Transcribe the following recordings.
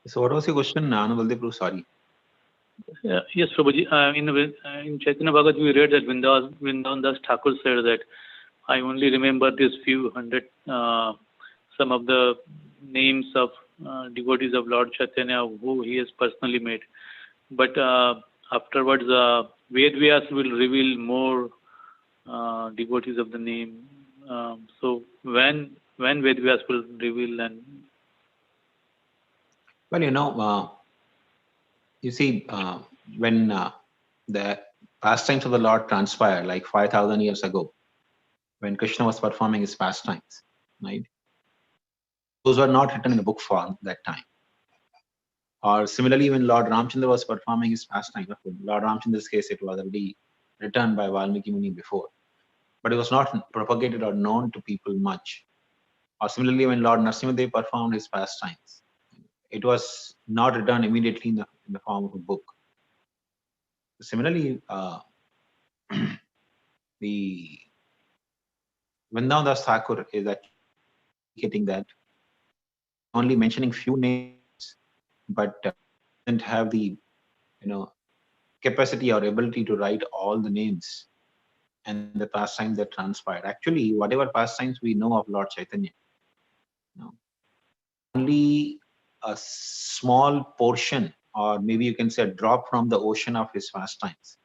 So what was your question, Baldev? Sorry. Yes, Prabhuji. In Chaitanya Bhagat, we read that Vrindavan Das Thakur said that I only remember these few hundred, some of the names of devotees of Lord Chaitanya who he has personally met. But afterwards, Ved Vyas will reveal more devotees of the name. So when Ved Vyas will reveal and Well, you see, when the pastimes of the Lord transpired like 5,000 years ago, when Krishna was performing his pastimes, right? Those were not written in a book form that time. Or similarly, when Lord Ramchandra was performing his pastime, Lord Ramchandra's case, it was already written by Valmiki Muni before, but it was not propagated or known to people much. Or similarly, when Lord Narasimhadev performed his pastimes, it was not written immediately in the form of a book. Similarly, the Vrindavan Das Thakur is actually indicating that only mentioning few names, but doesn't have the capacity or ability to write all the names and the pastimes that transpired. Actually, whatever pastimes we know of Lord Chaitanya, only a small portion, or maybe you can say a drop from the ocean of his pastimes.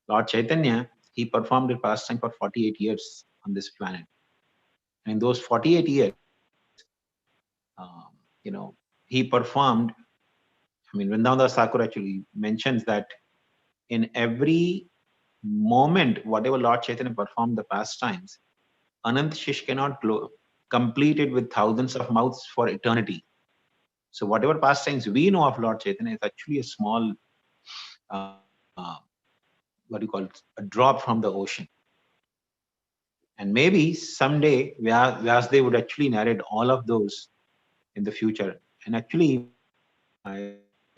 Lord Chaitanya, he performed his pastime for 48 years on this planet. And in those 48 years, um, you know, he performed, Vrindavan Das Thakur actually mentions that in every moment, whatever Lord Chaitanya performed the pastimes, Anant Shish cannot complete it with thousands of mouths for eternity. So whatever pastimes we know of Lord Chaitanya is actually a small, uh, what do you call it, a drop from the ocean. And maybe someday Vyasdev would actually narrate all of those in the future. And actually, I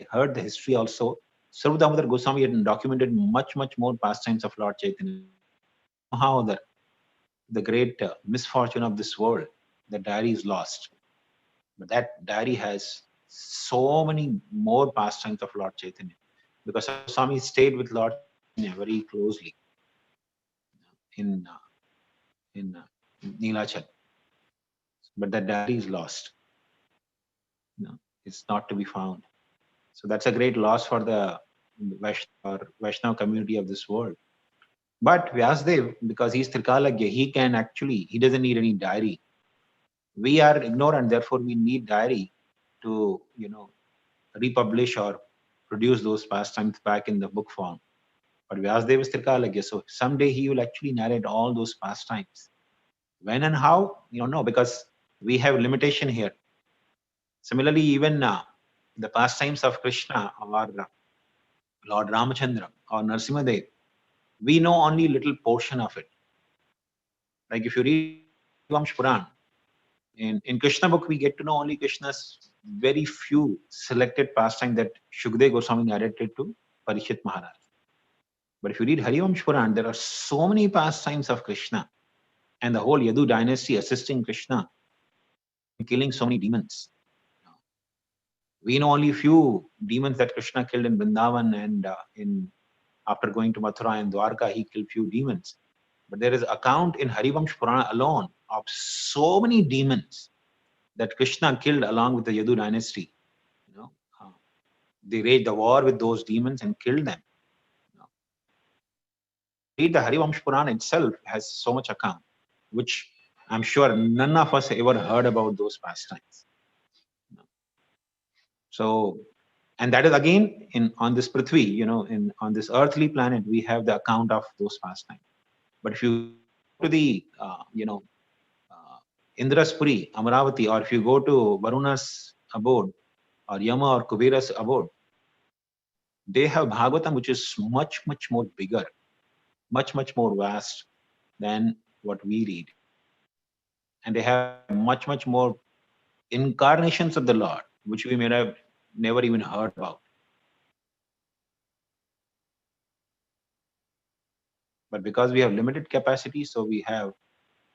heard the history also. Sarva Damodar Goswami had documented much more pastimes of Lord Chaitanya. Somehow the great misfortune of this world, the diary is lost. But that diary has so many more pastimes of Lord Chaitanya. Because Swami stayed with Lord Chaitanya very closely in Nilachal. But that diary is lost. It's not to be found. So that's a great loss for the Vaishnava community of this world. But Vyasdev, because he's Trikalagya, he doesn't need any diary. We are ignorant, therefore we need diary to, republish or produce those pastimes back in the book form. But Vyasdev is Trikalagya, so someday he will actually narrate all those pastimes. When and how, you don't know, because we have limitation here. Similarly, even the pastimes of Krishna or Lord Ramachandra or Narasimhadev, we know only little portion of it. Like if you read Harivamsh Puran, in Krishna book, we get to know only Krishna's very few selected pastime that Shukdev Goswami narrated to Parikshit Maharaj. But if you read Harivamsh Puran, there are so many pastimes of Krishna and the whole Yadu dynasty assisting Krishna in killing so many demons. We know only few demons that Krishna killed in Vrindavan and after going to Mathura and Dwarka, he killed few demons. But there is account in Harivamsh Purana alone of so many demons that Krishna killed along with the Yadu dynasty. You know, uh, they waged a war with those demons and killed them. You know. Read the Harivamsh Purana itself has so much account, which I'm sure none of us ever heard about those pastimes. You know. So, and that is again in on this Prithvi, on this earthly planet, we have the account of those pastimes. But if you go to the, Indra's Puri, Amaravati, or if you go to Varuna's abode, or Yama or Kubera's abode, they have Bhagavatam, which is much more bigger, much more vast than what we read. And they have much more incarnations of the Lord, which we may have never even heard about. But because we have limited capacity, so we have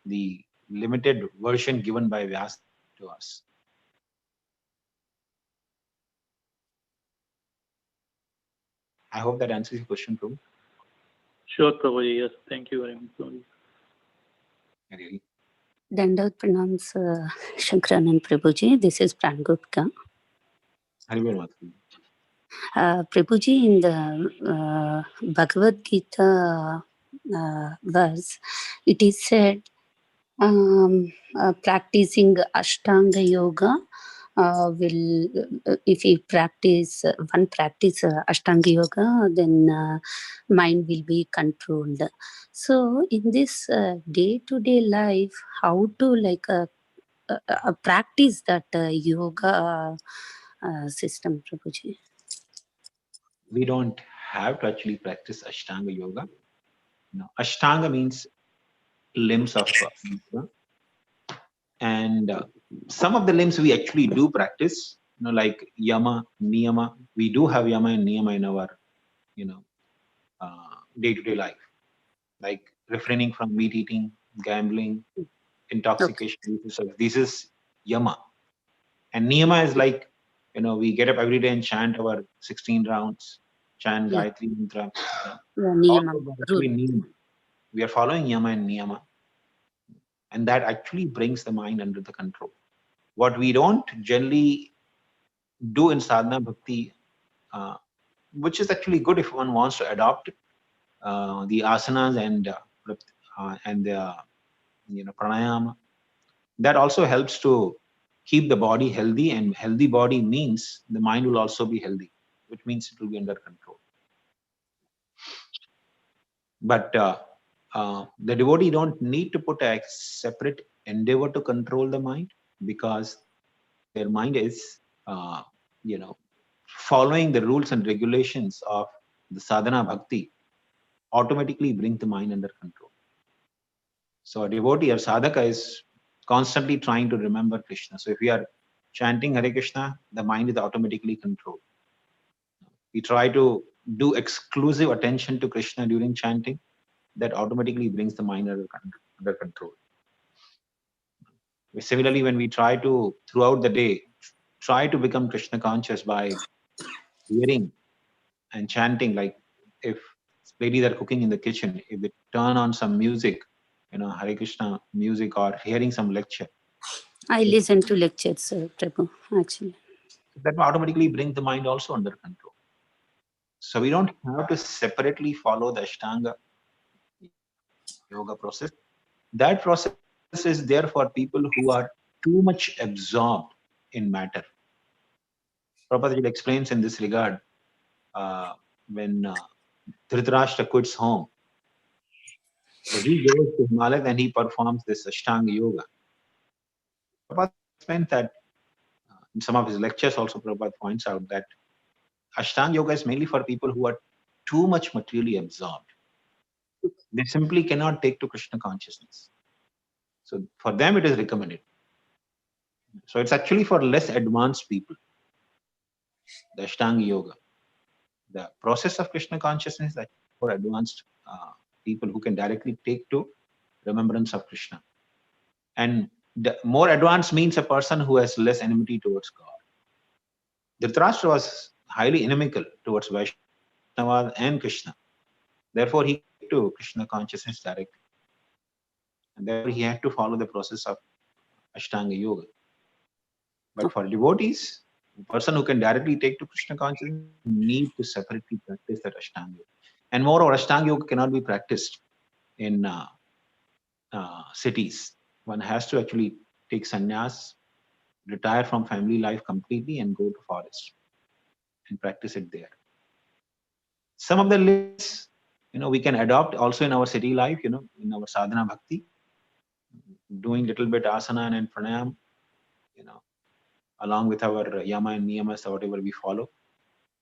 the limited version given by Vyas to us. I hope that answers your question, Prabhu. Sure, Prabhuji. Yes, thank you very much, Prabhuji. Really. Dandavat pranams, Shankaranand Prabhuji. This is Pran Gupta. Haribol Mataji. Prabhuji, in the Bhagavad Gita verse, it is said, practicing Ashtanga Yoga will, if we practice Ashtanga Yoga, then mind will be controlled. So in this day-to-day life, how to practice that yoga system, Prabhuji? We don't have to actually practice Ashtanga Yoga. No. Ashtanga means limbs of yoga. And some of the limbs we actually do practice, like yama, niyama. We do have yama and niyama in our, day-to-day life, like refraining from meat eating, gambling, intoxication. This is yama. And niyama is like, we get up every day and chant our 16 rounds, chant Gayatri Mantra. Niyama, We are following yama and niyama. And that actually brings the mind under the control. What we don't generally do in sadhana bhakti, which is actually good if one wants to adopt the asanas and the pranayama. That also helps to keep the body healthy, and healthy body means the mind will also be healthy, which means it will be under control. But the devotee don't need to put a separate endeavor to control the mind, because their mind is following the rules and regulations of the sadhana bhakti automatically bring the mind under control. So a devotee or sadhaka is constantly trying to remember Krishna. So if we are chanting Hare Krishna, the mind is automatically controlled. We try to do exclusive attention to Krishna during chanting, that automatically brings the mind under control. Similarly, when we try to, throughout the day, try to become Krishna conscious by hearing and chanting, like if ladies are cooking in the kitchen, if they turn on some music, Hare Krishna music, or hearing some lecture. I listen to lectures, Prabhu, actually. That will automatically bring the mind also under control. So we don't have to separately follow the Ashtanga yoga process. That process is there for people who are too much absorbed in matter. Prabhupada explains in this regard, when Dhritarashtra quits home, so he goes to Himalaya and he performs this Ashtanga yoga. Prabhupada explains that in some of his lectures also, Prabhupada points out that Ashtanga yoga is mainly for people who are too much materially absorbed. They simply cannot take to Krishna consciousness. So for them, it is recommended. So it's actually for less advanced people, the Ashtanga yoga. The process of Krishna consciousness is for advanced people who can directly take to remembrance of Krishna. And the more advanced means a person who has less enmity towards God. Dhritarashtra was highly inimical towards Vaishnavas and Krishna. Therefore, he came to Krishna consciousness directly. And therefore, he had to follow the process of Ashtanga yoga. But for devotees, a person who can directly take to Krishna consciousness need to separately practice that Ashtanga yoga. And moreover, Ashtanga yoga cannot be practiced in cities. One has to actually take sannyas, retire from family life completely, and go to forest and practice it there. Some of the lists, we can adopt also in our city life, in our sadhana bhakti, doing little bit asana and pranayam, along with our yama and niyamas, whatever we follow,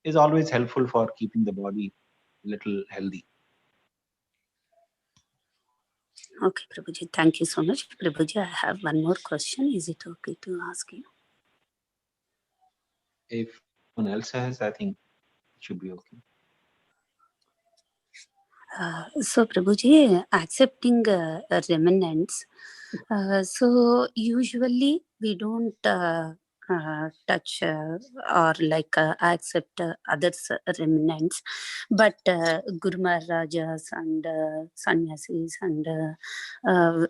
is always helpful for keeping the body little healthy. Okay, Prabhuji, thank you so much. Prabhuji, I have one more question. Is it okay to ask you? If someone else has, I think it should be okay. So, Prabhuji, accepting remnants. So usually we don't touch or like accept others' remnants, but Guru Maharajas and sannyasis and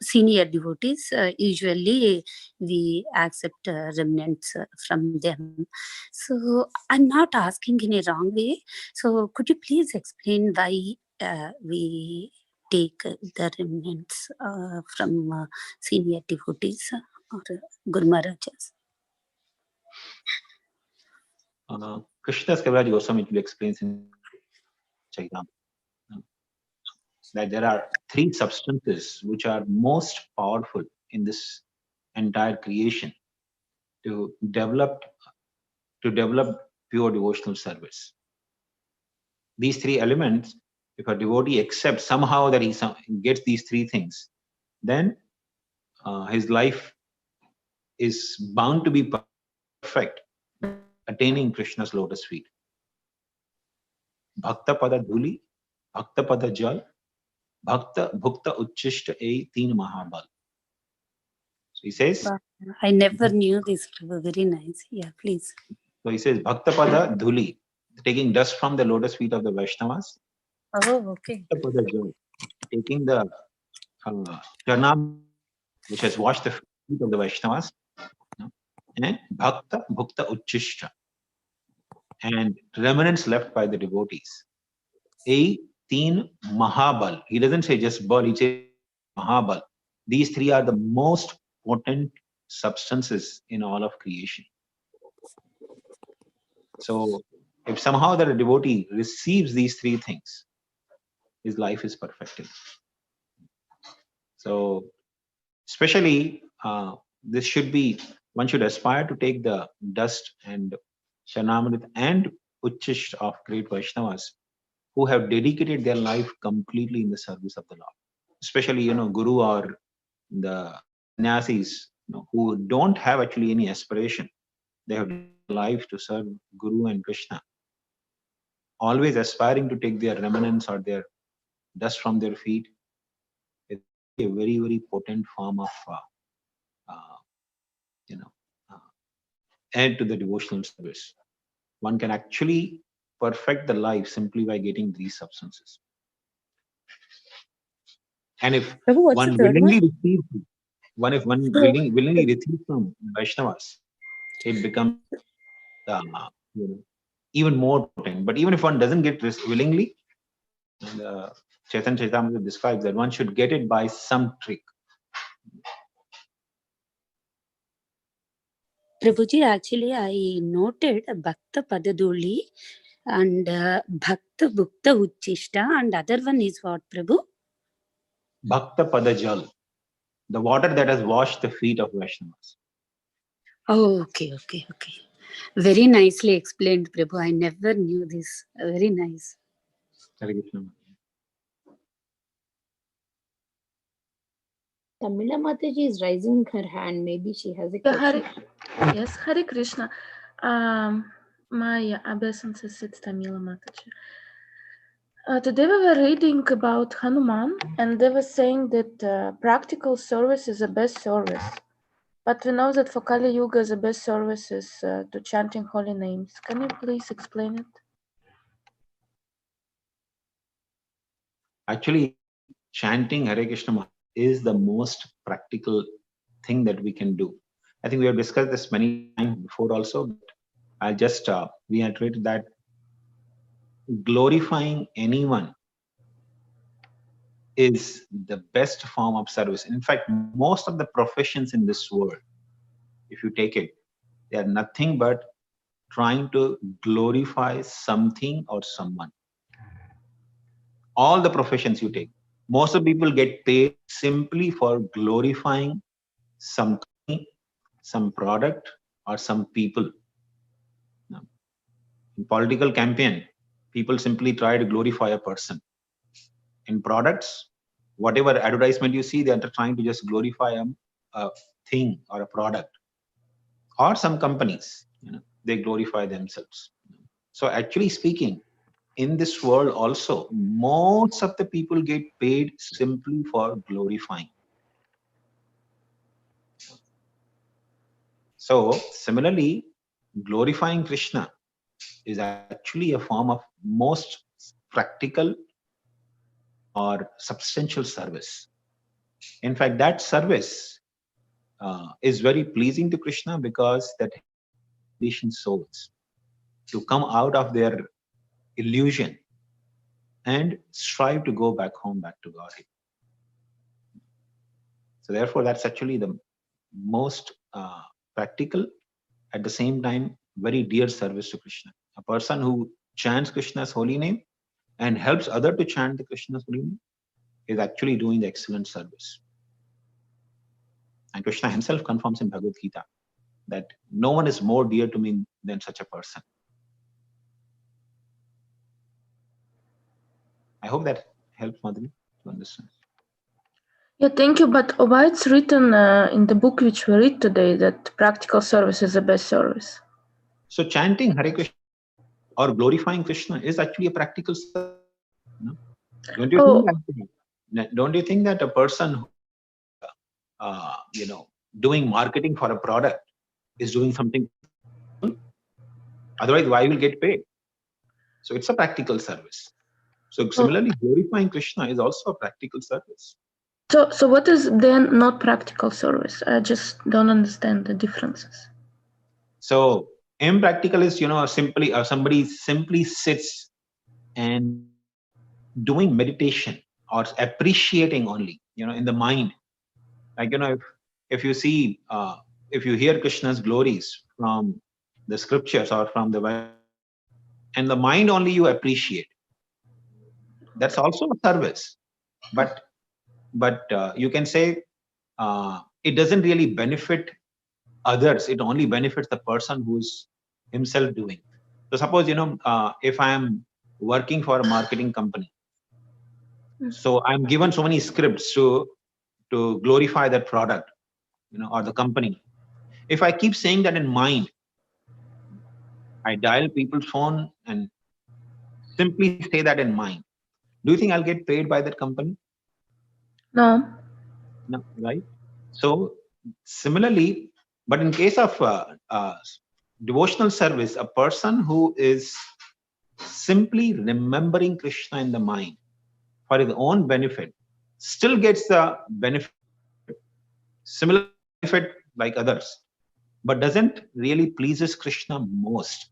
senior devotees, usually we accept remnants from them. So I'm not asking in a wrong way. So could you please explain why we take the remnants from senior devotees or Guru Maharajas? Krishnadas Kaviraj Goswami explains in Chaitam that there are three substances which are most powerful in this entire creation to develop pure devotional service. These three elements, if a devotee accepts somehow that he gets these three things, then his life is bound to be perfect, attaining Krishna's lotus feet. Bhakta pada dhuli, bhakta pada jal, bhakta bhukta uchishta ei teen mahabal. So he says, I never knew this. Very nice. Yeah, please. So he says, bhakta pada dhuli, taking dust from the lotus feet of the Vaishnavas. Oh, okay. Bhakta pada jal, taking the charnam which has washed the feet of the Vaishnavas. And bhakta bhukta uchishta, and remnants left by the devotees. A teen mahabal. He doesn't say just bal, he says mahabal. These three are the most potent substances in all of creation. So if somehow that a devotee receives these three things, his life is perfected. So especially this should be, one should aspire to take the dust and Shanamrit and Uchisht of great Vaishnavas who have dedicated their life completely in the service of the Lord. Especially, Guru or the Nyasis, who don't have actually any aspiration. They have life to serve Guru and Krishna. Always aspiring to take their remnants or their dust from their feet. It's a very, very potent form of, add to the devotional service. One can actually perfect the life simply by getting these substances. And if one willingly receives, willingly receives from Vaishnavas, it becomes even more potent. But even if one doesn't get this willingly, Chaitanya Charitamrita describes that one should get it by some trick. Prabhuji, actually, I noted Bhakta Padaduli and Bhakta Bhukta Uchishta, and other one is what, Prabhu? Bhakta Padajal, the water that has washed the feet of Vaishnavas. Oh, okay. Very nicely explained, Prabhu. I never knew this. Very nice. Tamila Mataji is raising her hand. Maybe she has a question. Yes, Hare Krishna. My obeisances, it's Tamila Mataji. Today we were reading about Hanuman, and they were saying that practical service is the best service. But we know that for Kali Yuga, the best service is to chanting holy names. Can you please explain it? Actually, chanting Hare Krishna is the most practical thing that we can do. I think we have discussed this many times before also, but I'll just reiterate that glorifying anyone is the best form of service. In fact, most of the professions in this world, if you take it, they are nothing but trying to glorify something or someone. All the professions you take, most of the people get paid simply for glorifying some company, some product, or some people. In political campaign, people simply try to glorify a person. In products, whatever advertisement you see, they are trying to just glorify a thing or a product. Or some companies, they glorify themselves. So actually speaking, in this world also, most of the people get paid simply for glorifying. So similarly, glorifying Krishna is actually a form of most practical or substantial service. In fact, that service is very pleasing to Krishna because that conditioned souls to come out of their illusion and strive to go back home, back to Godhead. So therefore, that's actually the most practical, at the same time, very dear service to Krishna. A person who chants Krishna's holy name and helps other to chant the Krishna's holy name is actually doing the excellent service. And Krishna himself confirms in Bhagavad Gita that no one is more dear to me than such a person. I hope that helps Madhuri to understand. Yeah, thank you. But why it's written in the book which we read today that practical service is the best service? So chanting Hare Krishna or glorifying Krishna is actually a practical service. No? Don't you think that a person who, doing marketing for a product is doing something? Otherwise, why will get paid? So it's a practical service. So similarly, glorifying Krishna is also a practical service. So what is then not practical service? I just don't understand the differences. So impractical is, simply somebody simply sits and doing meditation or appreciating only, in the mind. Like, if you see, if you hear Krishna's glories from the scriptures or from the, and the mind only you appreciate, that's also a service. But you can say it doesn't really benefit others. It only benefits the person who's himself doing. So suppose, if I am working for a marketing company, so I'm given so many scripts to glorify that product, or the company. If I keep saying that in mind, I dial people's phone and simply say that in mind, do you think I'll get paid by that company? No. No, right? So similarly, but in case of devotional service, a person who is simply remembering Krishna in the mind for his own benefit still gets the benefit, similar benefit like others, but doesn't really pleases Krishna most.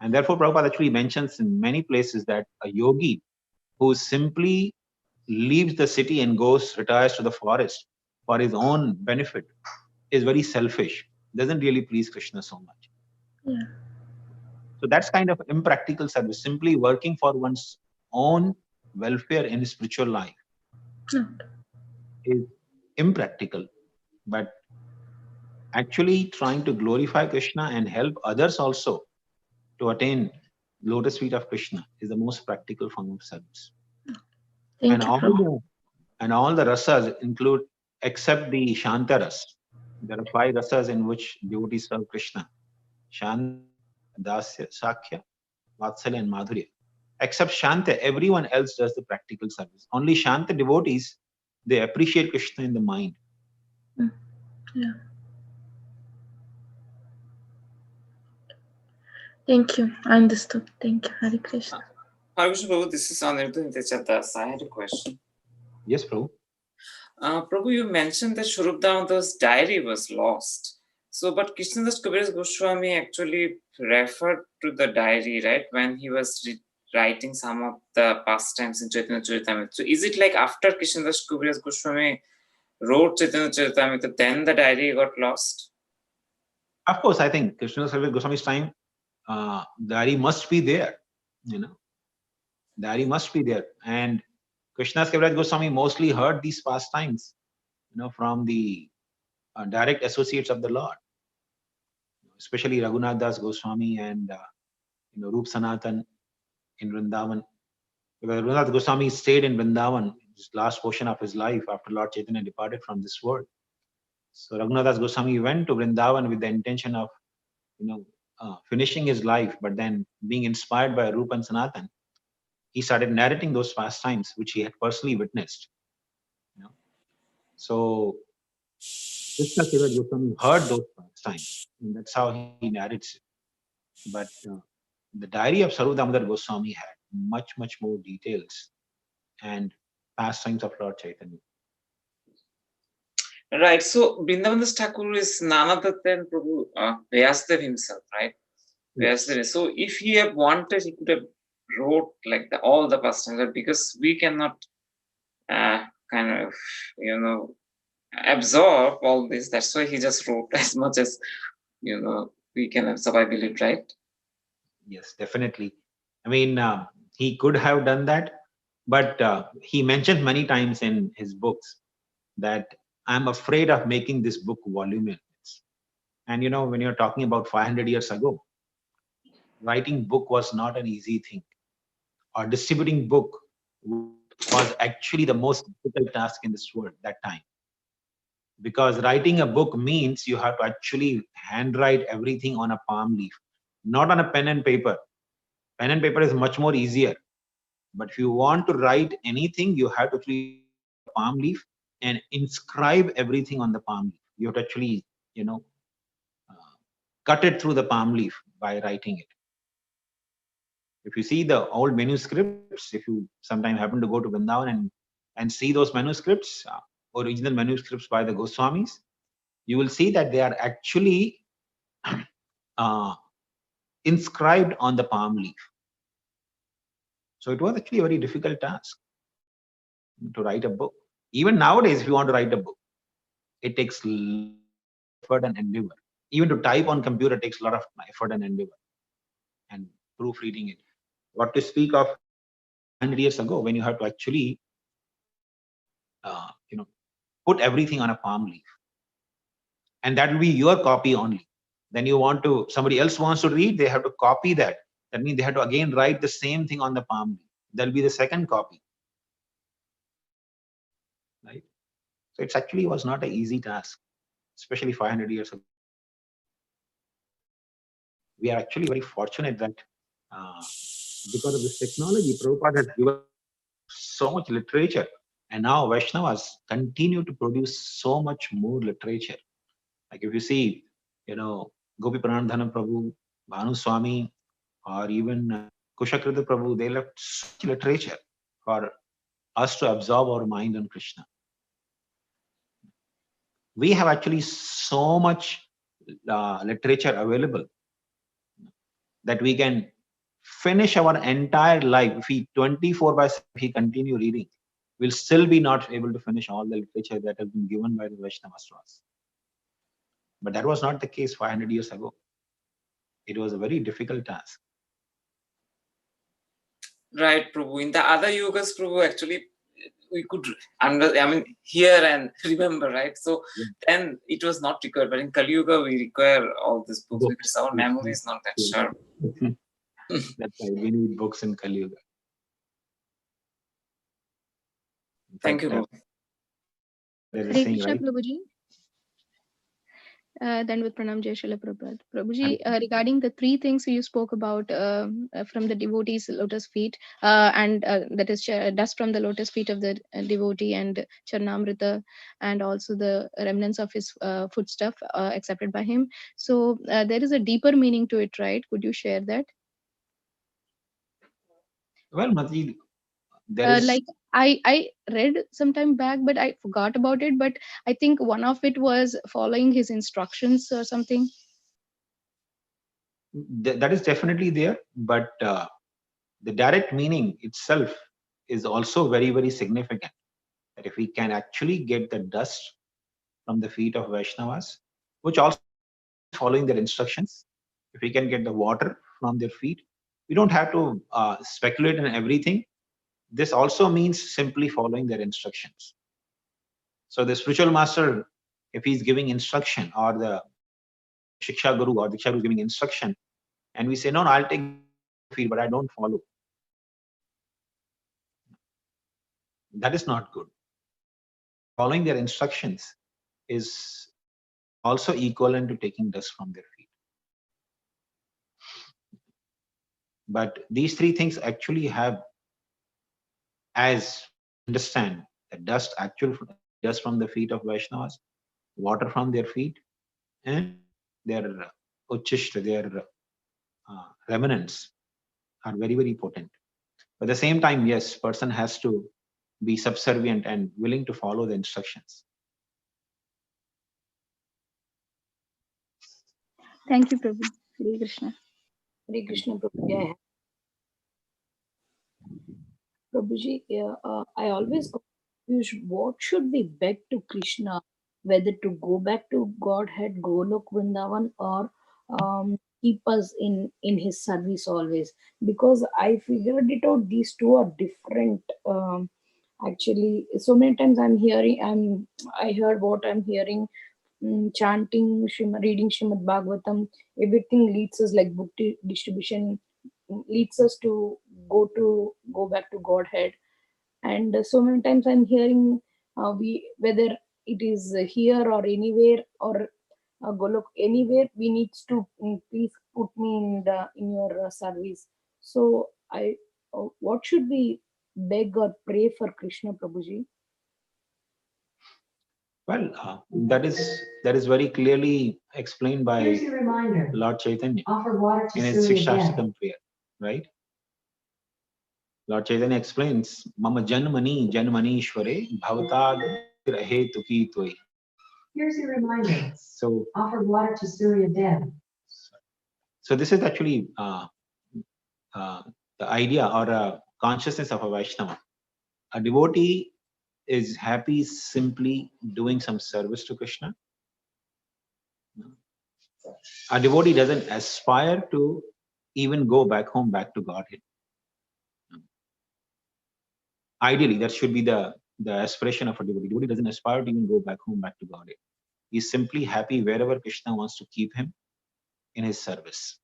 And therefore, Prabhupada actually mentions in many places that a yogi who simply leaves the city and retires to the forest for his own benefit is very selfish, doesn't really please Krishna so much. Yeah. So that's kind of impractical service, simply working for one's own welfare in spiritual life is impractical. But actually trying to glorify Krishna and help others also to attain lotus feet of Krishna is the most practical form of service. Thank you. All the rasas include, except the Shanta ras. There are 5 rasas in which devotees serve Krishna: Shanta, Dasya, Sakhya, Vatsalya, and Madhurya. Except Shanta, everyone else does the practical service. Only Shanta devotees, they appreciate Krishna in the mind. Yeah. Thank you. I understood. Thank you, Hare Krishna. Hare Krishna Prabhu, this is Aniruddha Techadas. I had a question. Yes, Prabhu. Prabhu, you mentioned that Swarup Damodar's diary was lost. So, but Krishnadas Kaviraj Goswami actually referred to the diary, right, when he was writing some of the pastimes in Chaitanya Charitamrita. So, is it like after Krishnadas Kaviraj Goswami wrote Chaitanya Charitamrita, then the diary got lost? Of course, I think Krishnadas Kaviraj Goswami's time, diary must be there. Diary must be there. And Krishnadas Kaviraj Goswami mostly heard these pastimes, from the direct associates of the Lord, especially Raghunath Das Goswami and Rup Sanatan in Vrindavan. Because Raghunath Goswami stayed in Vrindavan, his last portion of his life after Lord Chaitanya departed from this world. So Raghunath Das Goswami went to Vrindavan with the intention of, finishing his life, but then being inspired by Rup and Sanatan, he started narrating those pastimes which he had personally witnessed. So Krishna Kaviraj Goswami heard those pastimes. And that's how he narrates it. But the diary of Sarup Damodar Goswami had much, much more details and pastimes of Lord Chaitanya. Right. So Vrindavandas Thakur is none other than Prabhu Vyasdev himself, right? Yes. Vyasdev. So if he had wanted, he could have wrote like all the pastimes, right? Because we cannot kind of, absorb all this. That's why he just wrote as much as, we can absorb, I believe, right? Yes, definitely. I mean, he could have done that, but he mentioned many times in his books that I'm afraid of making this book voluminous. And when you're talking about 500 years ago, writing book was not an easy thing, or distributing book was actually the most difficult task in this world that time. Because writing a book means you have to actually handwrite everything on a palm leaf, not on a pen and paper. Pen and paper is much more easier. But if you want to write anything, you have to actually a palm leaf and inscribe everything on the palm leaf. You have to actually, cut it through the palm leaf by writing it. If you see the old manuscripts, if you sometime happen to go to Vrindavan and see those manuscripts, original manuscripts by the Goswamis, you will see that they are actually inscribed on the palm leaf. So it was actually a very difficult task to write a book. Even nowadays, if you want to write a book, it takes effort and endeavor. Even to type on computer takes a lot of effort and endeavor and proofreading it. What to speak of 100 years ago, when you have to actually put everything on a palm leaf, and that will be your copy only. Then somebody else wants to read, they have to copy that. That means they have to again write the same thing on the palm leaf. That'll be the second copy, right? So it actually was not an easy task, especially 500 years ago. We are actually very fortunate that because of this technology, Prabhupada has given so much literature, and now Vaishnavas continue to produce so much more literature. Like if you see, Gopi Pranadhanam Prabhu, Bhanu Swami, or even Kushakrita Prabhu, they left such literature for us to absorb our mind on Krishna. We have actually so much literature available that we can finish our entire life. If we 24/7, if we continue reading, we'll still be not able to finish all the literature that has been given by the Vaishnavas to us. But that was not the case 500 years ago. It was a very difficult task. Right, Prabhu. In the other yogas, Prabhu, actually, we could hear and remember, right? So then it was not required. But in Kali Yuga, we require all these books because our memory is not that sharp. That's right. We need books in Kali Yuga. Thank you, Prabhu. Hare Krishna, Prabhuji. Then with Pranam Jai Srila Prabhupada. Prabhuji, regarding the three things you spoke about from the devotee's lotus feet, and that is dust from the lotus feet of the devotee and Charnamrita, and also the remnants of his foodstuff accepted by him. So there is a deeper meaning to it, right? Could you share that? Well, Mati, there is... like I read some time back, but I forgot about it. But I think one of it was following his instructions or something. That is definitely there, but the direct meaning itself is also very, very significant. That if we can actually get the dust from the feet of Vaishnavas, which also following their instructions, if we can get the water from their feet, we don't have to speculate on everything. This also means simply following their instructions. So the spiritual master, if he's giving instruction, or the Shiksha Guru or Diksha Guru is giving instruction, and we say, no, I'll take feet, but I don't follow. That is not good. Following their instructions is also equivalent to taking dust from their feet. But these three things actually have, as understand, the dust from the feet of Vaishnavas water from their feet, and their uchishta, their remnants are very, very potent. But at the same time, yes, person has to be subservient and willing to follow the instructions. Thank you, Prabhu. Hare Krishna. Hare Krishna, Prabhuji. Prabhuji, I always confuse what should we beg to Krishna, whether to go back to Godhead, Golok Vrindavan, or keep us in his service always. Because I figured it out, these two are different. Actually, so many times I heard what I'm hearing, chanting, reading Srimad Bhagavatam, everything leads us like book distribution leads us to go back to Godhead. And so many times I'm hearing we whether it is here or anywhere or Golok anywhere, we need to please put me in your service. So I what should we beg or pray for Krishna, Prabhuji? Well, that is very clearly explained by Here's your reminder. Lord Chaitanya Offer water to in his Surya Sikshastakam Dev. prayer, right? Lord Chaitanya explains, Mama Janmani Janmanishware Bhavatad Rahe Tuki Twai. Here's your reminder. So, Offer water to Surya Dev. so this is actually the idea or a consciousness of a Vaishnava. A devotee is happy simply doing some service to Krishna. A devotee doesn't aspire to even go back home, back to Godhead. Ideally, that should be the aspiration of a devotee. Devotee doesn't aspire to even go back home, back to Godhead. He's simply happy wherever Krishna wants to keep him in his service.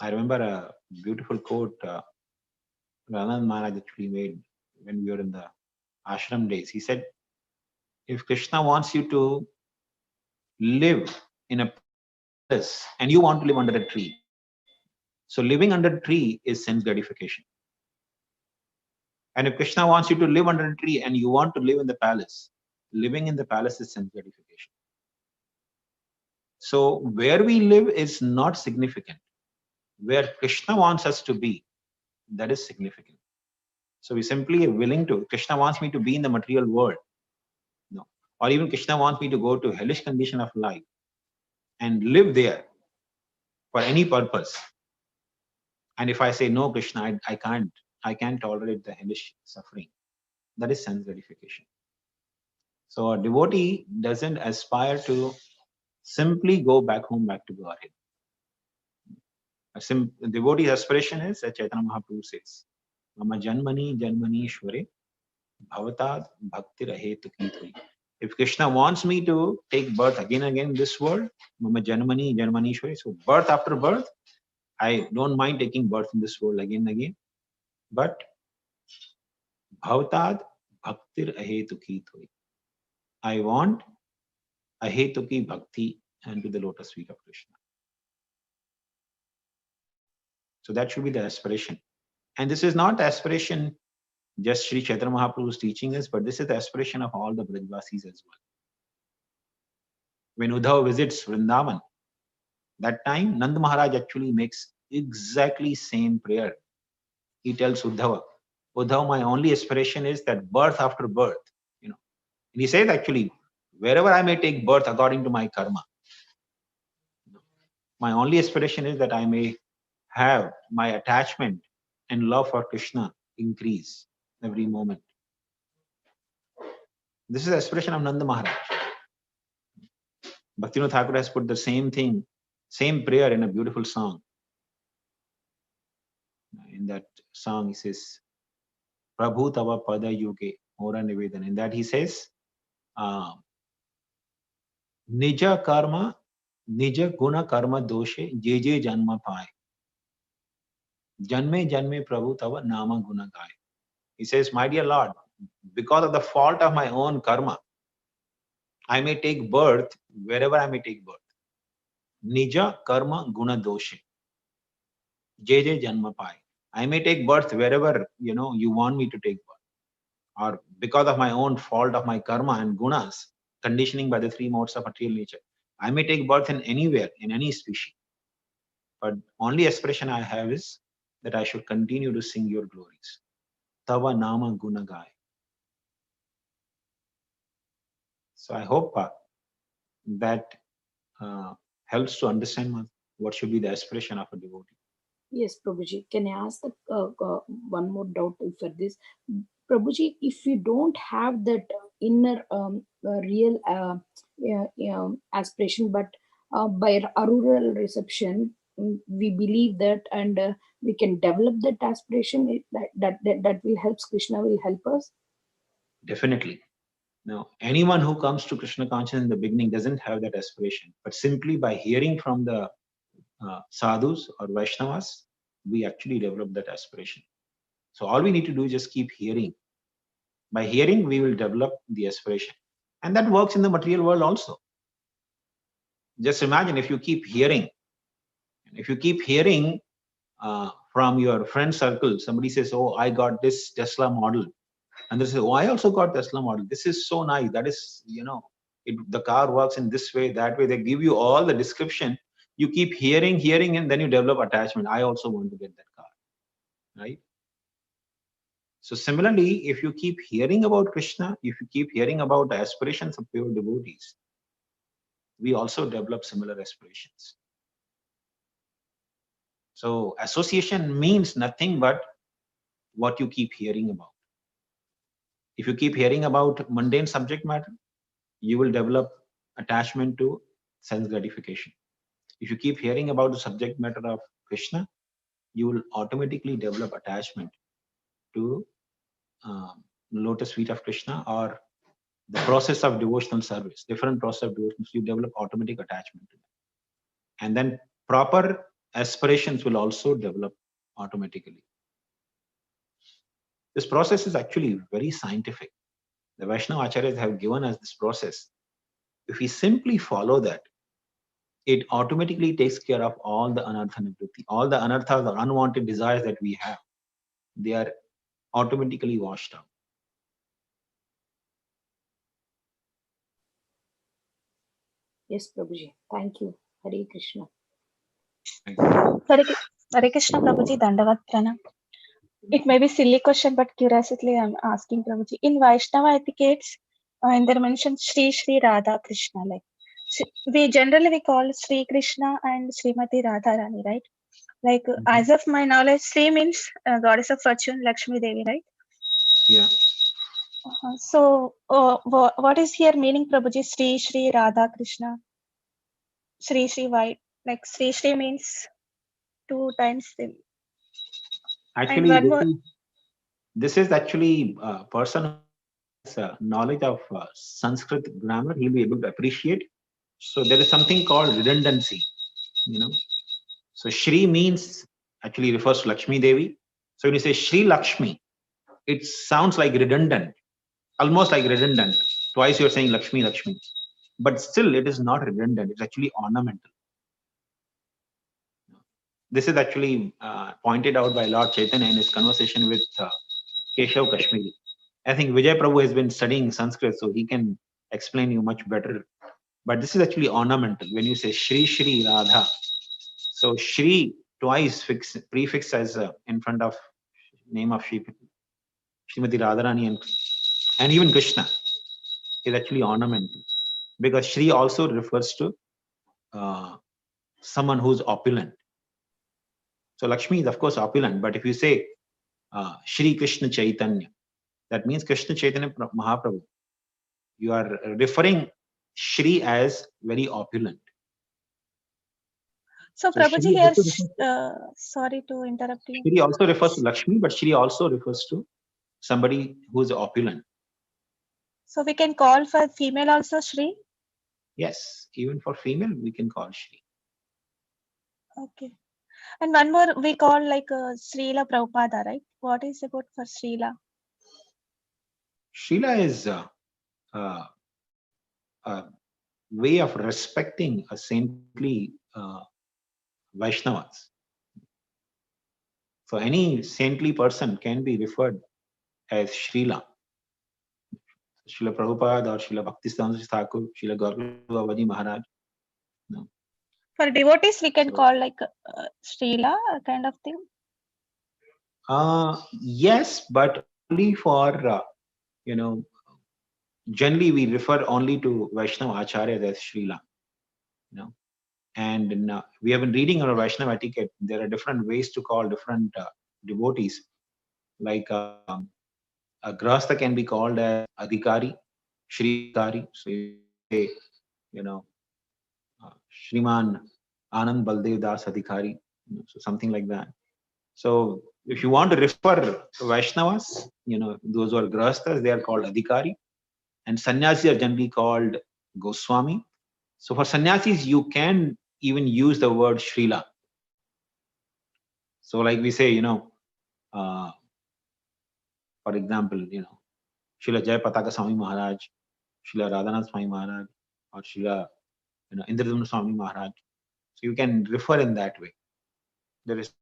I remember a beautiful quote Ranand Maharaj actually made when we were in the ashram days. He said, if Krishna wants you to live in a palace and you want to live under a tree, so living under a tree is sense gratification. And if Krishna wants you to live under a tree and you want to live in the palace, living in the palace is sense gratification. So where we live is not significant. Where Krishna wants us to be, that is significant. So we simply are willing to, Krishna wants me to be in the material world. No. Or even Krishna wants me to go to hellish condition of life and live there for any purpose. And if I say, no, Krishna, I can't tolerate the hellish suffering, that is sense gratification. So a devotee doesn't aspire to simply go back home, back to Godhead. A devotee's aspiration is, as Chaitanya Mahaprabhu says, Mama Janmani Janmanishware Bhavatad Bhakti Rahe Tuki Twai. If Krishna wants me to take birth again and again in this world, Mama Janmani Janmanishware, so birth after birth, I don't mind taking birth in this world again and again. But Bhavatad Bhakti Rahe Tuki Twai. I want Ahetuki Bhakti and to the lotus feet of Krishna. So that should be the aspiration. And this is not the aspiration just Sri Chaitanya Mahaprabhu is teaching us, but this is the aspiration of all the Brajvasis as well. When Uddhava visits Vrindavan, that time Nand Maharaj actually makes exactly same prayer. He tells Uddhava, Uddhava, my only aspiration is that birth after birth, And he says actually, wherever I may take birth according to my karma, my only aspiration is that I may have my attachment and love for Krishna increase every moment. This is the aspiration of Nanda Maharaj. Bhaktivinoda Thakur has put the same thing, same prayer in a beautiful song. In that song, he says, Prabhu Tava Pada Yuge Ora Nivedan. In that he says, Nija karma, Nija guna karma doshe, je janma paye. Janme janme Prabhu Tava nama guna gaye. He says, my dear Lord, because of the fault of my own karma, I may take birth wherever I may take birth. Nija karma guna doshe. Je janma paye. I may take birth wherever you want me to take birth. or because of my own fault of my karma and gunas, conditioning by the three modes of material nature, I may take birth in anywhere, in any species. But only aspiration I have is that I should continue to sing your glories. Tava nama guna gai. So I hope that helps to understand what should be the aspiration of a devotee. Yes, Prabhuji. Can I ask one more doubt for this? Prabhuji, if you don't have that inner real aspiration, but by a rural reception, we believe that, and we can develop that aspiration. That will help. Krishna will help us. Definitely. Now, anyone who comes to Krishna consciousness in the beginning doesn't have that aspiration, but simply by hearing from the sadhus or Vaishnavas, we actually develop that aspiration. So all we need to do is just keep hearing. By hearing, we will develop the aspiration. And that works in the material world also. Just imagine if you keep hearing, from your friend circle, somebody says, oh, I got this Tesla model. And they say, oh, I also got Tesla model. This is so nice. That is, the car works in this way, that way. They give you all the description. You keep hearing, and then you develop attachment. I also want to get that car, right? So similarly, if you keep hearing about Krishna, if you keep hearing about the aspirations of pure devotees, we also develop similar aspirations. So association means nothing but what you keep hearing about. If you keep hearing about mundane subject matter, you will develop attachment to sense gratification. If you keep hearing about the subject matter of Krishna, you will automatically develop attachment to lotus feet of Krishna, or the process of devotional service, different process of devotional, you develop automatic attachment to that. And then proper aspirations will also develop automatically. This process is actually very scientific. The Vaishnava Acharyas have given us this process. If we simply follow that, it automatically takes care of all the anartha nivritti, all the anarthas or unwanted desires that we have. They are automatically washed out. Yes, Prabhuji. Thank you. Hare Krishna. Thank you. Hare Krishna, Prabhuji, Dandavat Pranam. It may be silly question, but curiously I'm asking Prabhuji. In Vaishnava etiquettes, in there mentioned Sri Radha Krishna. Like we generally call Sri Krishna and Srimati Radharani, right? Like as of my knowledge, Sri means goddess of fortune, Lakshmi Devi, right? Yeah. So what is here meaning, Prabhuji? Sri Radha Krishna. Sri why? Like Sri means 2 times. Actually, this is actually a person who has knowledge of Sanskrit grammar. He'll be able to appreciate. So there is something called redundancy, So Shri means actually refers to Lakshmi Devi. So when you say Shri Lakshmi, it sounds like redundant, almost like redundant. Twice you're saying Lakshmi. But still it is not redundant. It's actually ornamental. This is actually pointed out by Lord Chaitanya in his conversation with Keshav Kashmiri. I think Vijay Prabhu has been studying Sanskrit, so he can explain you much better. But this is actually ornamental. When you say Shri Radha, so Shri twice prefix as in front of name of Srimati Radharani and even Krishna is actually ornamental, because Shri also refers to someone who's opulent. So Lakshmi is of course opulent, but if you say Shri Krishna Chaitanya, that means Krishna Chaitanya Mahaprabhu. You are referring Shri as very opulent. So Prabhuji here, sorry to interrupt you. Shri also refers to Lakshmi, but Shri also refers to somebody who is opulent. So we can call for female also Shri? Yes, even for female we can call Shri. Okay. And one more we call like Srila Prabhupada, right? What is about for Srila? Srila is a way of respecting a saintly Vaishnavas. So any saintly person can be referred as Srila. Srila Prabhupada or Srila Bhaktisiddhanta Thakur, Srila Gaura Baba Maharaj. No. For devotees, we can So- call like Srila kind of thing. Yes, but only for, generally we refer only to Vaishnava Acharya as Srila. And we have been reading our Vaishnava etiquette. There are different ways to call different devotees. Like a Grahastha can be called as Adhikari, Shri Adhikari. So you say, Shriman Anand Baldev Das Adhikari, so something like that. So if you want to refer Vaishnavas, those who are Grahasthas, they are called Adhikari, and Sannyasis are generally called Goswami. So for Sannyasis, you can even use the word Srila. So like we say, for example, Srila Jayapataka Swami Maharaj, Srila Radhanath Swami Maharaj, or Srila Indradumna Swami Maharaj. So you can refer in that way. There is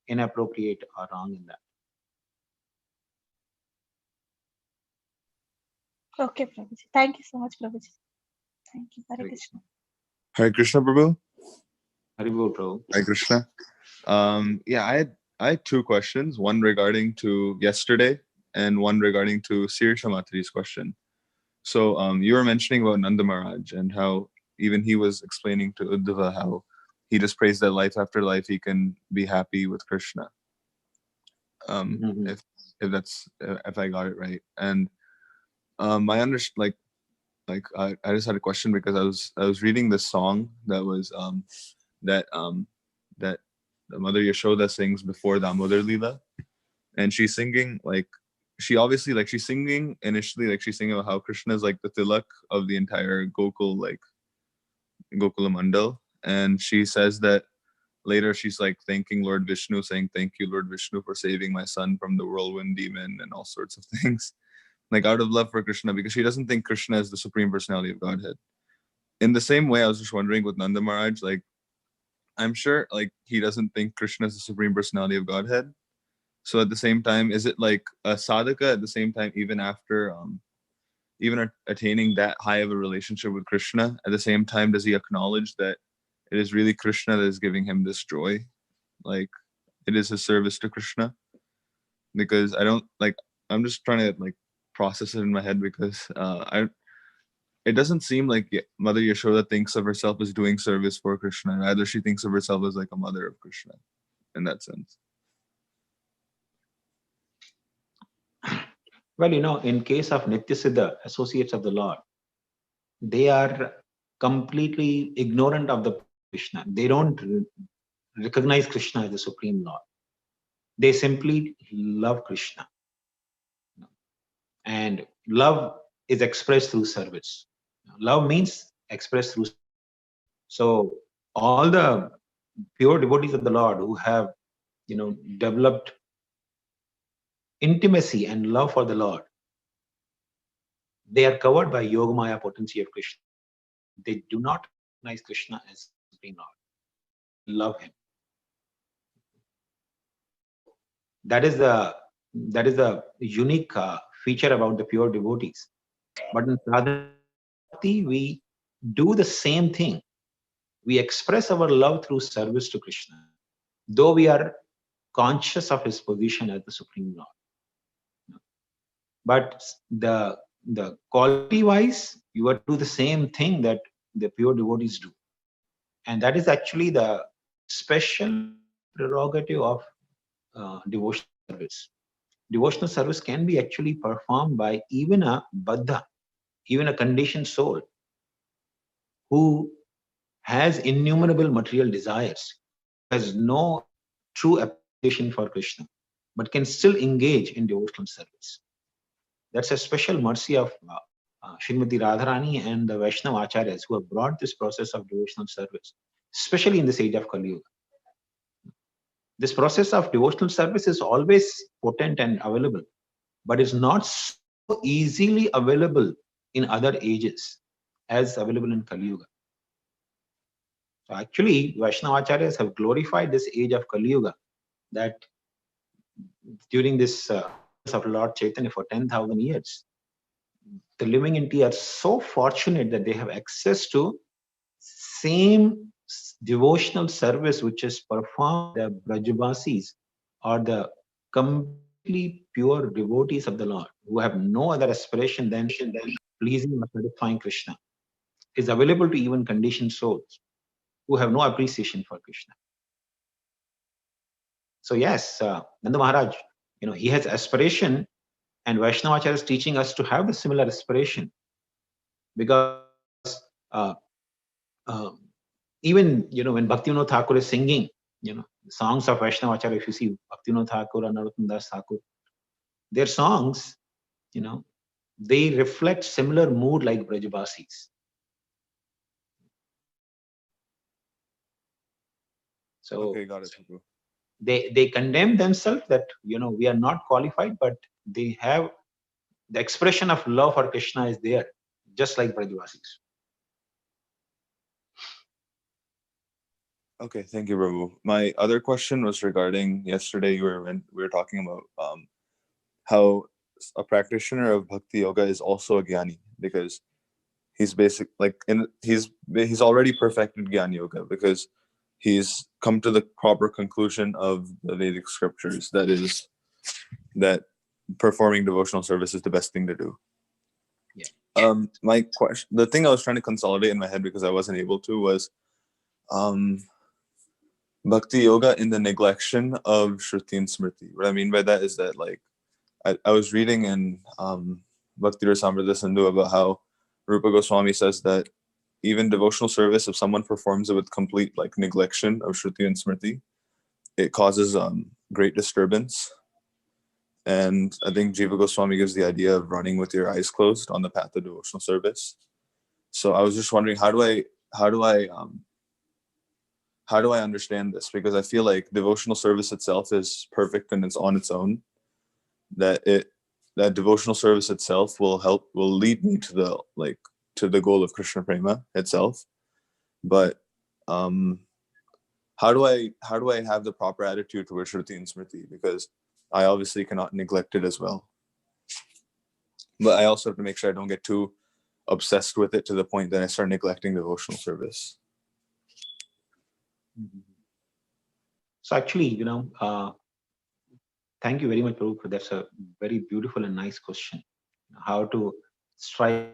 inappropriate or wrong in that. Okay, Prabhuji. Thank you so much, Prabhuji. Thank you. Hare Hare Krishna. Hare Krishna, Prabhu. Haribol, Prabhu. Hare Krishna. Yeah, I had two questions, one regarding to yesterday and one regarding to Sirisha Matri's question. So you were mentioning about Nanda Maharaj and how even he was explaining to Uddhava how he just prays that life after life he can be happy with Krishna. If I got it right. And my I just had a question because I was reading this song that was that the Mother Yashoda sings before Damodar Leela, and she's singing she's singing initially she's singing about how Krishna is like the tilak of the entire Gokul, like Gokula Mandal, and she says that later she's like thanking Lord Vishnu, saying thank you Lord Vishnu for saving my son from the whirlwind demon and all sorts of things, like out of love for Krishna, because she doesn't think Krishna is the Supreme Personality of Godhead. In the same way, I was just wondering with Nanda Maharaj, like I'm sure like he doesn't think Krishna is the Supreme Personality of Godhead. So at the same time, is it like a sadhaka at the same time, even after even attaining that high of a relationship with Krishna, at the same time, does he acknowledge that it is really Krishna that is giving him this joy? Like it is his service to Krishna? Because I'm just trying to like process it in my head, because it doesn't seem like Mother Yashoda thinks of herself as doing service for Krishna. Rather, she thinks of herself as like a mother of Krishna in that sense. Well, in case of Nityasiddha, associates of the Lord, they are completely ignorant of the Krishna. They don't recognize Krishna as the Supreme Lord. They simply love Krishna. And love is expressed through service. Love means expressed through. So all the pure devotees of the Lord who have, developed intimacy and love for the Lord, they are covered by Yogamaya potency of Krishna. They do not recognize Krishna as Supreme Lord. Love him. That is the unique feature about the pure devotees. But in sadhana, we do the same thing. We express our love through service to Krishna, though we are conscious of his position as the Supreme Lord. But the quality wise, you are to do the same thing that the pure devotees do. And that is actually the special prerogative of devotional service. Devotional service can be actually performed by even a Baddha, even a conditioned soul who has innumerable material desires, has no true appreciation for Krishna, but can still engage in devotional service. That's a special mercy of Srimati Radharani and the Vaishnava Acharyas who have brought this process of devotional service, especially in this age of Kali Yuga. This process of devotional service is always potent and available, but is not so easily available in other ages as available in Kali Yuga. So actually, Vaishnava Acharyas have glorified this age of Kali Yuga, that during this of Lord Chaitanya for 10,000 years, the living entity are so fortunate that they have access to same devotional service which is performed by the Brajavasis or the completely pure devotees of the Lord who have no other aspiration than pleasing or satisfying Krishna, is available to even conditioned souls who have no appreciation for Krishna. So yes, Nanda Maharaj, he has aspiration, and Vaishnavacharya is teaching us to have the similar aspiration, because uh, even when Bhaktivinoda Thakur is singing, songs of Vaishnavacharya, if you see Bhaktivinoda Thakur and Narottam Das Thakur, their songs, they reflect similar mood like Brajavasis. So okay, got it. Prabhu. they condemn themselves that we are not qualified, but they have the expression of love for Krishna is there, just like Brajavasis. Okay, thank you, Prabhu. My other question was regarding yesterday when we were talking about how a practitioner of Bhakti Yoga is also a Jnani, because he's he's already perfected Jnana Yoga because he's come to the proper conclusion of the Vedic scriptures, that performing devotional service is the best thing to do. Yeah. My question, the thing I was trying to consolidate in my head because I wasn't able to, was Bhakti Yoga in the neglection of Shruti and Smriti. What I mean by that is that, like, I was reading in Bhakti Rasamrita Sindhu about how Rupa Goswami says that even devotional service, if someone performs it with complete neglection of Shruti and Smriti, it causes great disturbance. And I think Jiva Goswami gives the idea of running with your eyes closed on the path of devotional service. So I was just wondering, how do I understand this? Because I feel like devotional service itself is perfect and it's on its own. That devotional service itself will lead me to the goal of Krishna Prema itself. But how do I have the proper attitude towards Shruti and Smriti? Because I obviously cannot neglect it as well. But I also have to make sure I don't get too obsessed with it to the point that I start neglecting devotional service. So actually, thank you very much, Prabhu. That's a very beautiful and nice question. How to strive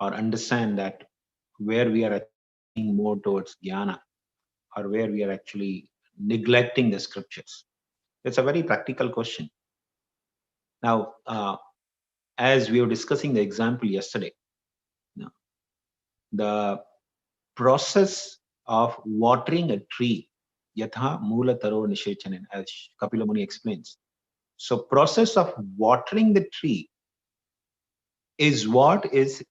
or understand that where we are achieving more towards jnana, or where we are actually neglecting the scriptures. It's a very practical question. Now, as we were discussing the example yesterday, the process of watering a tree, yatha mula taro nishechanan, as Kapila Muni explains. So process of watering the tree is what is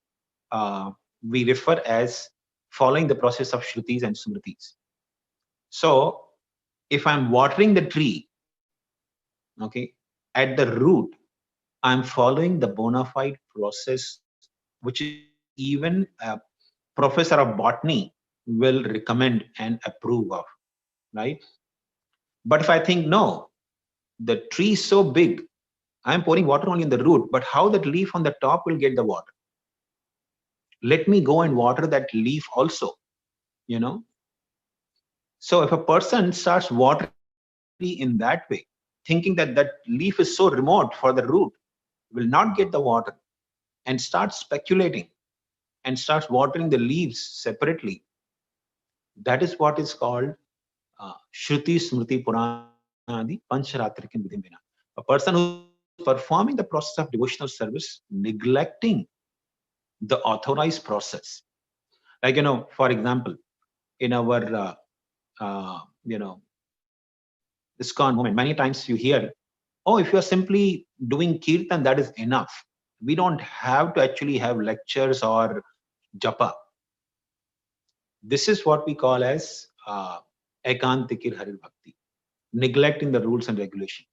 we refer as following the process of Shrutis and Smritis. So if I'm watering the tree, okay, at the root, I'm following the bona fide process, which is even a professor of botany will recommend and approve of, right? But if I think, no, the tree is so big, I'm pouring water only in the root, but how that leaf on the top will get the water? Let me go and water that leaf also, So if a person starts watering in that way, thinking that that leaf is so remote for the root, will not get the water, and starts speculating and starts watering the leaves separately, that is what is called Shruti Smriti Purana Pancharatrikin Vidhimbina. A person who is performing the process of devotional service, neglecting the authorized process. Like, for example, in our, ISKCON movement, many times you hear, oh, if you're simply doing kirtan, that is enough. We don't have to actually have lectures or japa. This is what we call as ekantikir harir bhakti, neglecting the rules and regulation.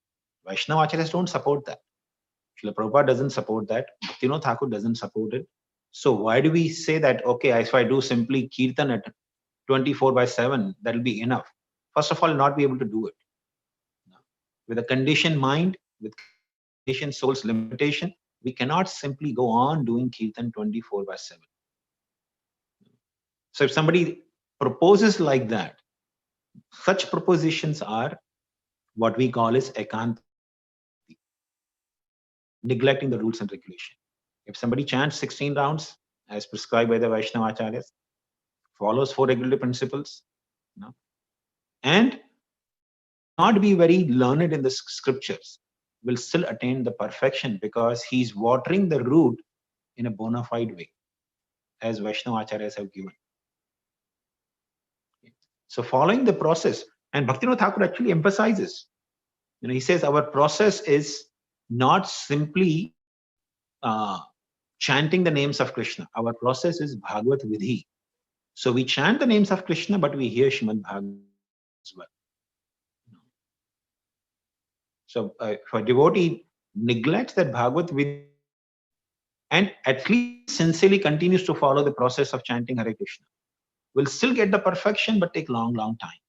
Vaishnava acharyas don't support that. Srila Prabhupada doesn't support that. Bhaktivinoda Thakur doesn't support it. So why do we say that, okay, if I do simply kirtan at 24/7, that'll be enough? First of all, not be able to do it. With a conditioned mind, with conditioned soul's limitation, We cannot simply go on doing Kirtan 24/7. So if somebody proposes like that, such propositions are what we call as ekant, neglecting the rules and regulation. If somebody chants 16 rounds as prescribed by the Vaishnava Acharyas, follows 4 regulatory principles, and not be very learned in the scriptures, will still attain the perfection because he's watering the root in a bona fide way, as Vaishnava Acharyas have given. So following the process, and Bhaktivinoda Thakur actually emphasizes, he says our process is not simply chanting the names of Krishna. Our process is Bhagavad Vidhi. So we chant the names of Krishna, but we hear Srimad Bhagavatam as well. So if a devotee neglects that Bhagavad Vidhi and at least sincerely continues to follow the process of chanting Hare Krishna, will still get the perfection, but take long, long time.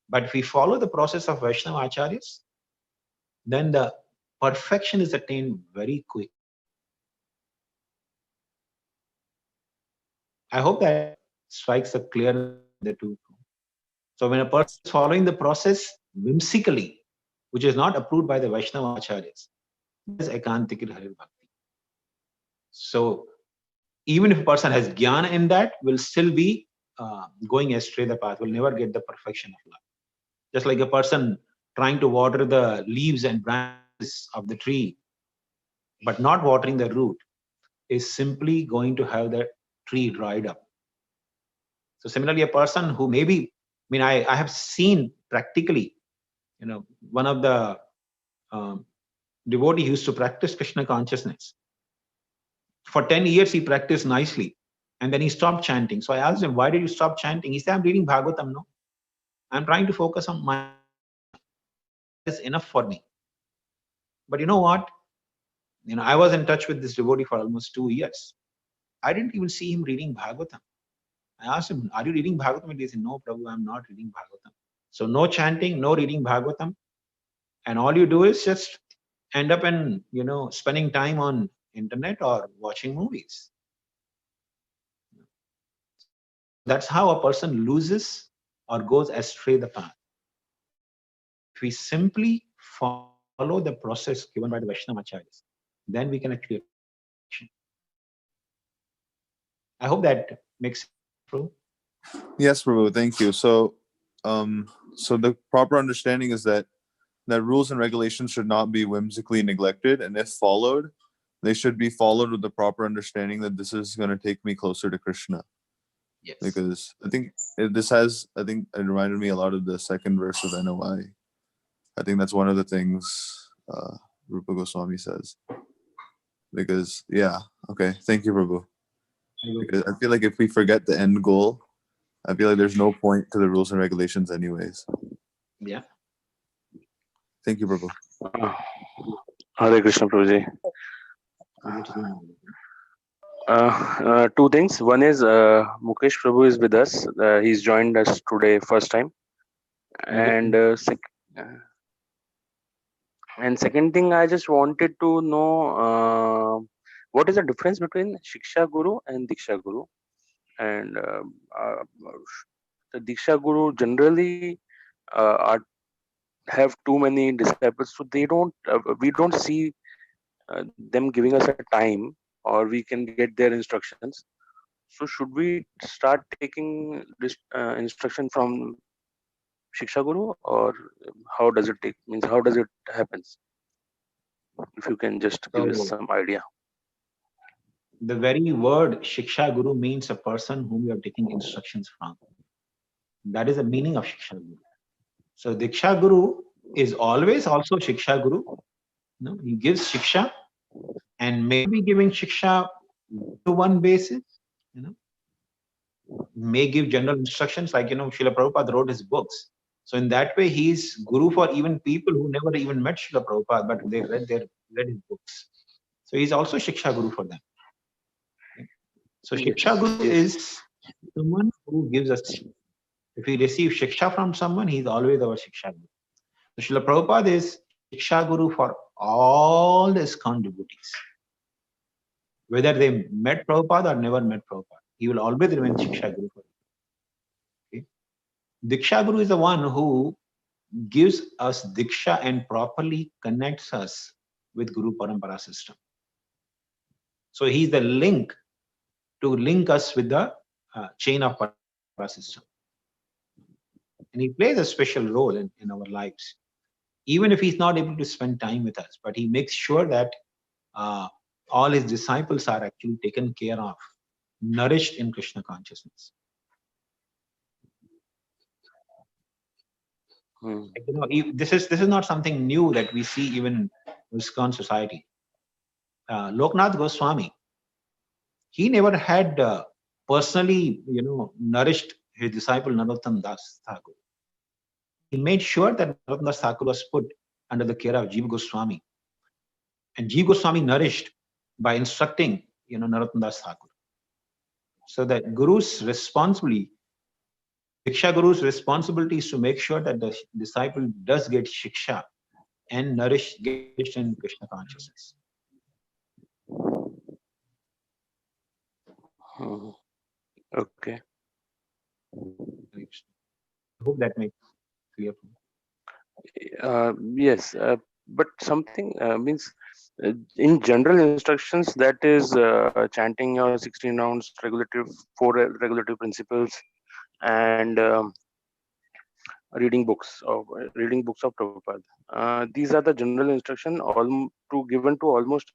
But if we follow the process of Vaishnava Acharyas, then the perfection is attained very quick. I hope that strikes a clear the two. So when a person is following the process whimsically, which is not approved by the Vaishnava Acharyas, that is ekantikir Hare Bhakti. So even if a person has jnana in that, will still be going astray the path, will never get the perfection of life. Just like a person trying to water the leaves and branches of the tree, but not watering the root, is simply going to have that tree dried up. So similarly, a person who maybe, I have seen practically, one of the devotee used to practice Krishna consciousness. For 10 years, he practiced nicely. And then he stopped chanting. So I asked him, why did you stop chanting? He said, I'm reading Bhagavatam, no? I'm trying to focus on my, it's enough for me. But you know what? I was in touch with this devotee for almost 2 years. I didn't even see him reading Bhagavatam. I asked him, are you reading Bhagavatam? And he said, no, Prabhu, I'm not reading Bhagavatam. So no chanting, no reading Bhagavatam. And all you do is just end up in, spending time on internet or watching movies. That's how a person loses or goes astray the path. If we simply follow the process given by the Vaishnava Acharyas, then we can actually. I hope that makes sense, Prabhu. Yes, Prabhu, thank you. So the proper understanding is that rules and regulations should not be whimsically neglected, and if followed, they should be followed with the proper understanding that this is going to take me closer to Krishna. Yes. Because I think it reminded me a lot of the second verse of NOI. I think that's one of the things Rupa Goswami says. Because, thank you, Prabhu. Because I feel like if we forget the end goal, I feel like there's no point to the rules and regulations anyways. Yeah. Thank you, Prabhu. Hare Krishna, Prabhuji. Two things. One is Mukesh Prabhu is with us. He's joined us today first time. And second thing, I just wanted to know what is the difference between Shiksha Guru and Diksha Guru. And the Diksha Guru generally have too many disciples, so we don't see them giving us a time, or we can get their instructions. So should we start taking this instruction from Shiksha Guru, or how does it happens? If you can just give us some idea. The very word Shiksha Guru means a person whom you are taking instructions from. That is the meaning of Shiksha Guru. So Diksha Guru is always also Shiksha Guru. He gives Shiksha, and maybe giving Shiksha to one basis, may give general instructions, like, Srila Prabhupada wrote his books. So in that way, he's Guru for even people who never even met Srila Prabhupada, but they read his books. So he's also Shiksha Guru for them. So Shiksha Guru is someone who gives us. If we receive Shiksha from someone, he's always our Shiksha Guru. So Srila Prabhupada is Shiksha Guru for all the ISKCON devotees. Whether they met Prabhupada or never met Prabhupada, he will always remain Shiksha Guru for them. Okay? Diksha Guru is the one who gives us Diksha and properly connects us with Guru Parampara system. So he's the link to link us with the chain of Parampara system. And he plays a special role in our lives. Even if he's not able to spend time with us, but he makes sure that all his disciples are actually taken care of, nourished in Krishna consciousness. You know, this is not something new that we see even in ISKCON society. Loknath Goswami, he never had personally, nourished his disciple Narottam Das Thakur. He made sure that Narottam Das Thakur was put under the care of Jiva Goswami, and Jiva Goswami nourished by instructing, Narottam Das Thakur. So that Guru's responsibility, Diksha Guru's responsibility is to make sure that the disciple does get Shiksha and nourished in Krishna consciousness. Okay. I hope that makes clear. Yes, but something means in general instructions, that is chanting your 16 rounds, four regulative principles, and reading books of Prabhupada. These are the general instruction given to almost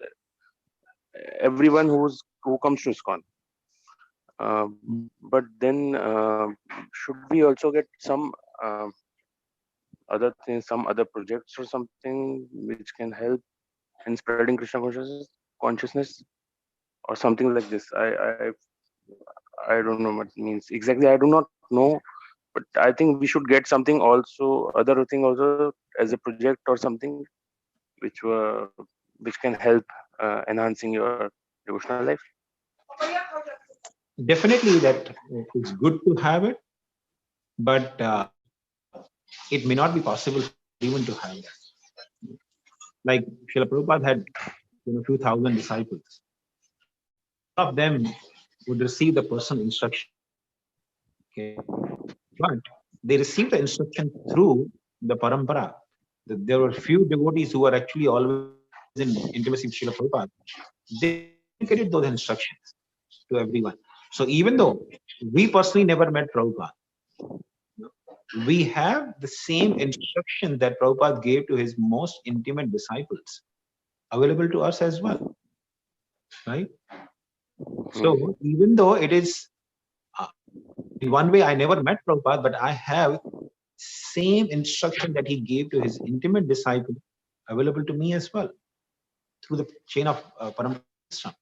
everyone who comes to ISKCON. But then should we also get some other things, some other projects or something which can help in spreading Krishna consciousness or something like this? I don't know what it means exactly. I do not know, but I think we should get something also, other thing also as a project or something which can help enhancing your devotional life. Definitely that it's good to have it, but it may not be possible even to have that. Like Srila Prabhupada had a few thousand disciples. All of them would receive the personal instruction. Okay. But they received the instruction through the parampara. There were few devotees who were actually always in intimacy with Srila Prabhupada. They communicated those instructions to everyone. So even though we personally never met Prabhupada, we have the same instruction that Prabhupada gave to his most intimate disciples available to us as well. Right? So even though it is, in one way, I never met Prabhupada, but I have same instruction that he gave to his intimate disciple available to me as well through the chain of Parampara system.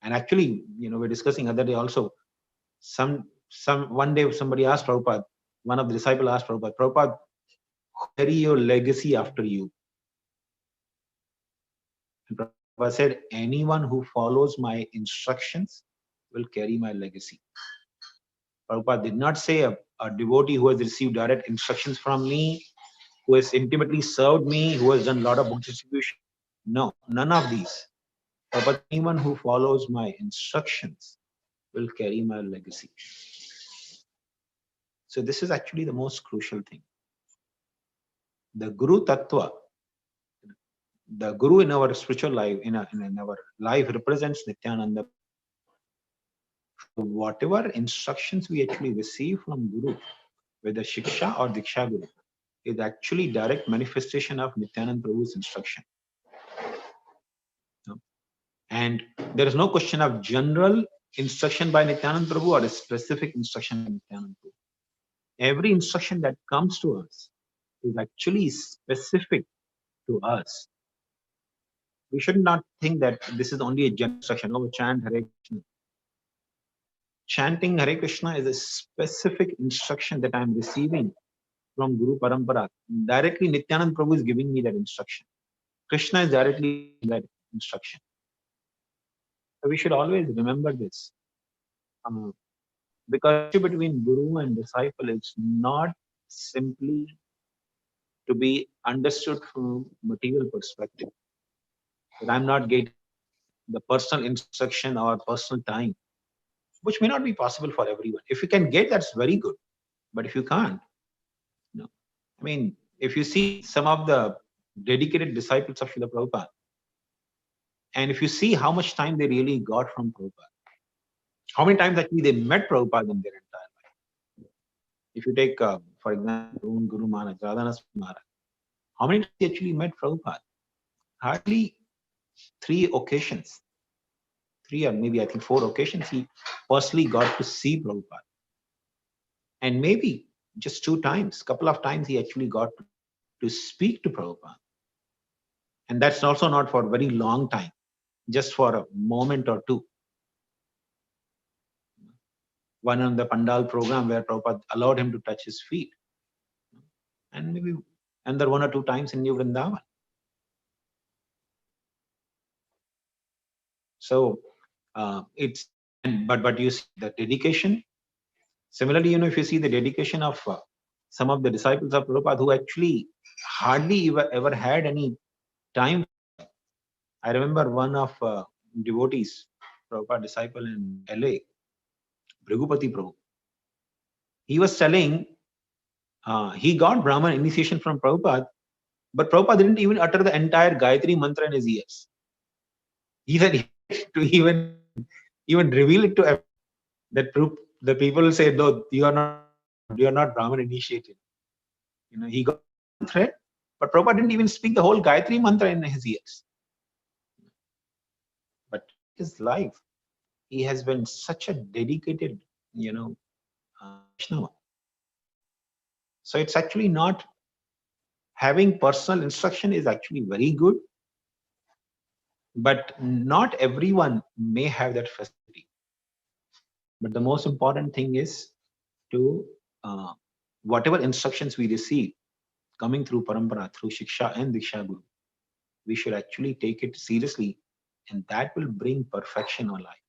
And actually, we're discussing other day also, one day somebody asked Prabhupada, one of the disciples asked Prabhupada, carry your legacy after you. And Prabhupada said, anyone who follows my instructions will carry my legacy. Prabhupada did not say a devotee who has received direct instructions from me, who has intimately served me, who has done a lot of book distribution. No, none of these. But anyone who follows my instructions will carry my legacy. So this is actually the most crucial thing. The Guru Tattva, the Guru in our spiritual life, in our life represents Nityananda. Whatever instructions we actually receive from Guru, whether Shiksha or Diksha Guru, is actually direct manifestation of Nityananda Prabhu's instruction. And there is no question of general instruction by Nityananda Prabhu or a specific instruction by Nityananda Prabhu. Every instruction that comes to us is actually specific to us. We should not think that this is only a general instruction. Oh, chant Hare Krishna. Chanting Hare Krishna is a specific instruction that I am receiving from Guru Parampara. Directly, Nityananda Prabhu is giving me that instruction. Krishna is directly giving that instruction. So we should always remember this. Because between Guru and disciple is not simply to be understood from material perspective. That I'm not getting the personal instruction or personal time, which may not be possible for everyone. If you can get, that's very good. But if you can't, no. I mean, if you see some of the dedicated disciples of Srila Prabhupada, and if you see how much time they really got from Prabhupada, how many times actually they met Prabhupada in their entire life. If you take, for example, Guru Maharaj, Radhanath Maharaj, how many times he actually met Prabhupada? Hardly 3 occasions. 3 or maybe I think 4 occasions he personally got to see Prabhupada. And maybe just 2 times, couple of times he actually got to speak to Prabhupada. And that's also not for a very long time, just for a moment or two. One on the Pandal program where Prabhupada allowed him to touch his feet. And maybe another 1 or 2 times in New Vrindavan. So but you see the dedication. Similarly, if you see the dedication of some of the disciples of Prabhupada who actually hardly ever had any time. I remember one of devotees, Prabhupada disciple in LA, Bhrigupati Prabhu. He was telling he got Brahman initiation from Prabhupada, but Prabhupada didn't even utter the entire Gayatri mantra in his ears. He said he had to even reveal it to everyone. That the people say, no, you are not Brahman initiated. He got one thread, but Prabhupada didn't even speak the whole Gayatri mantra in his ears. But his life, he has been such a dedicated, Vaishnava. So it's actually not having personal instruction is actually very good, but not everyone may have that facility. But the most important thing is to whatever instructions we receive coming through parampara, through shiksha and diksha guru, we should actually take it seriously, and that will bring perfection in our life.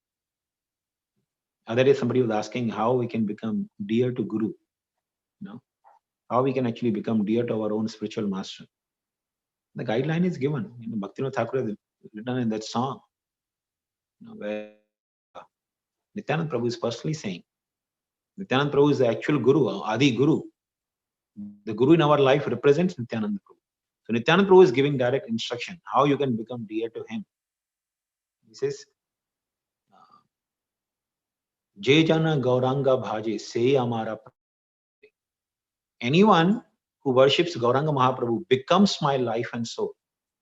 Other day somebody was asking how we can become dear to Guru, how we can actually become dear to our own spiritual master. The guideline is given. Bhaktivinoda Thakur has written in that song, where Nityananda Prabhu is personally saying, Nityananda Prabhu is the actual Guru, Adi Guru. The Guru in our life represents Nityananda Prabhu. So Nityananda Prabhu is giving direct instruction how you can become dear to him. He says, Je jana Gauranga bhaje se amara. Anyone who worships Gauranga Mahaprabhu becomes my life and soul.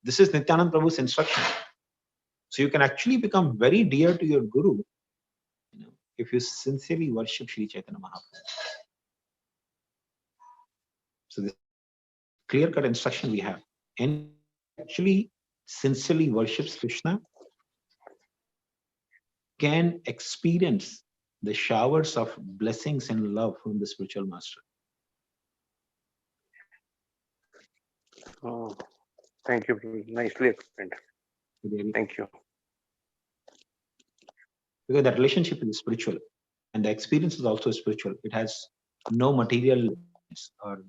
This is Nityananda Prabhu's instruction. So you can actually become very dear to your Guru, if you sincerely worship Sri Chaitanya Mahaprabhu. So this clear-cut instruction we have. And actually sincerely worships Krishna can experience the showers of blessings and love from the spiritual master. Oh, thank you. Nicely explained. Thank you. Because that relationship is spiritual and the experience is also spiritual. It has no material or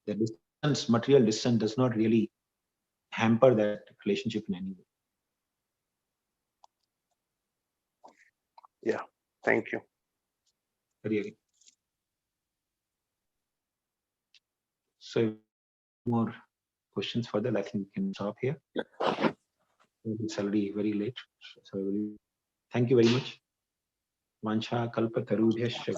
the distance, material distance does not really hamper that relationship in any way. Yeah, thank you. Really. So more questions further, I think we can stop here. It's already very late. So thank you very much. Vancha kalpa tarubhyascha